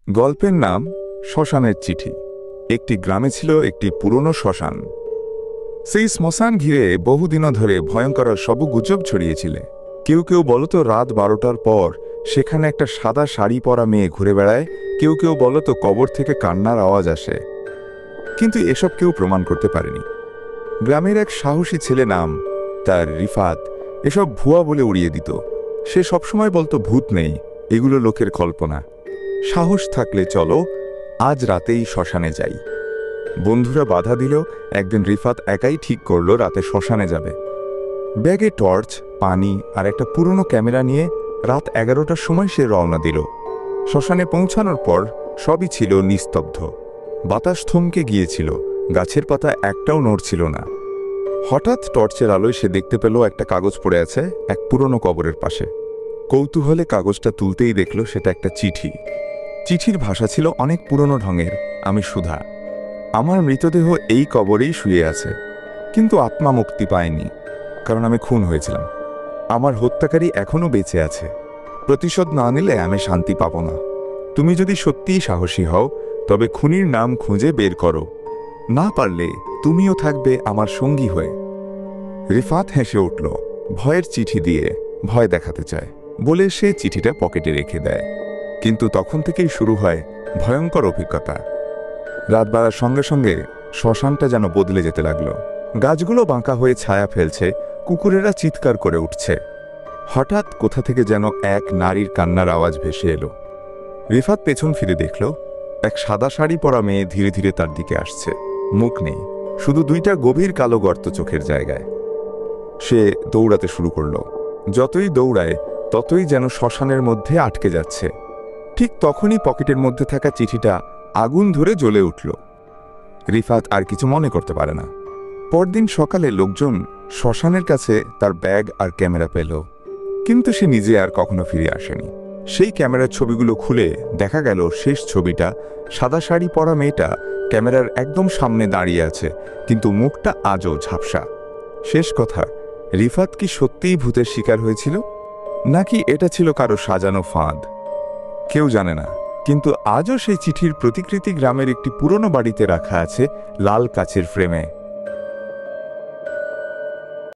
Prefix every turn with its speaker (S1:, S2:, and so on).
S1: গল্পের নাম শ্মশানের চিঠি। একটি গ্রামে ছিল একটি পুরনো শ্মশান। সেই শ্মশান ঘিরে বহুদিনও ধরে ভয়ঙ্কর সব গুজব ছড়িয়েছিল। কেউ কেউ বলতো রাত 12টার পর সেখানে একটা সাদা শাড়ি পরা মেয়ে ঘুরে বেড়ায়, কেউ কেউ বলতো কবর থেকে কান্নার আওয়াজ আসে। কিন্তু এসব কেউ প্রমাণ করতে পারেনি। গ্রামের এক সাহসী ছেলে, নাম তার রিফাত, এসব ভুয়া বলে উড়িয়ে দিত। সে সবসময় বলতো ভূত নেই, এগুলো লোকের কল্পনা। সাহস থাকলে চলো, আজ রাতেই শ্মশানে যাই। বন্ধুরা বাধা দিল। একদিন রিফাত একাই ঠিক করলো রাতে শ্মশানে যাবে। ব্যাগে টর্চ, পানি আর একটা পুরনো ক্যামেরা নিয়ে রাত 11টার সময় সে রওনা দিল। শ্মশানে পৌঁছানোর পর সবই ছিল নিস্তব্ধ। বাতাস থমকে গিয়েছিল, গাছের পাতা একটাও নড়ছিল না। হঠাৎ টর্চের আলোয় সে দেখতে পেল একটা কাগজ পড়ে আছে এক পুরনো কবরের পাশে। কৌতূহলে কাগজটা তুলতেই দেখল সেটা একটা চিঠি। চিঠির ভাষা ছিল অনেক পুরনো ঢঙের। আমি সুধা, আমার মৃতদেহ এই কবরেই শুয়ে আছে, কিন্তু আত্মা মুক্তি পায়নি, কারণ আমি খুন হয়েছিলাম। আমার হত্যাকারী এখনও বেঁচে আছে। প্রতিশোধ না নিলে আমি শান্তি পাব না। তুমি যদি সত্যিই সাহসী হও, তবে খুনির নাম খুঁজে বের করো। না পারলে তুমিও থাকবে আমার সঙ্গী হয়ে। রিফাত হেসে উঠল। ভয়ের চিঠি দিয়ে ভয় দেখাতে চায় বলে সে চিঠিটা পকেটে রেখে দেয়। কিন্তু তখন থেকেই শুরু হয় ভয়ঙ্কর অভিজ্ঞতা। রাত বাড়ার সঙ্গে সঙ্গে শ্মশানটা যেন বদলে যেতে লাগলো। গাছগুলো বাঁকা হয়ে ছায়া ফেলছে, কুকুরেরা চিৎকার করে উঠছে। হঠাৎ কোথা থেকে যেন এক নারীর কান্নার আওয়াজ ভেসে এলো। রিফাত পেছন ফিরে দেখল এক সাদা শাড়ি পরা মেয়ে ধীরে ধীরে তার দিকে আসছে। মুখ নেই, শুধু দুইটা গভীর কালো গর্ত চোখের জায়গায়। সে দৌড়াতে শুরু করলো। যতই দৌড়ায় ততই যেন শ্মশানের মধ্যে আটকে যাচ্ছে। ঠিক তখনই পকেটের মধ্যে থাকা চিঠিটা আগুন ধরে জ্বলে উঠল। রিফাত আর কিছু মনে করতে পারে না। পরদিন সকালে লোকজন শ্মশানের কাছে তার ব্যাগ আর ক্যামেরা পেল, কিন্তু সে নিজে আর কখনো ফিরে আসেনি। সেই ক্যামেরার ছবিগুলো খুলে দেখা গেল শেষ ছবিটা সাদা শাড়ি পরা মেয়েটা ক্যামেরার একদম সামনে দাঁড়িয়ে আছে, কিন্তু মুখটা আজও ঝাপসা। শেষ কথা, রিফাত কি সত্যিই ভূতের শিকার হয়েছিল, নাকি এটা ছিল কারো সাজানো ফাঁদ? কেউ জানে না। কিন্তু আজও সেই চিঠির প্রতিকৃতি গ্রামের একটি পুরনো বাড়িতে রাখা আছে লাল কাচের ফ্রেমে।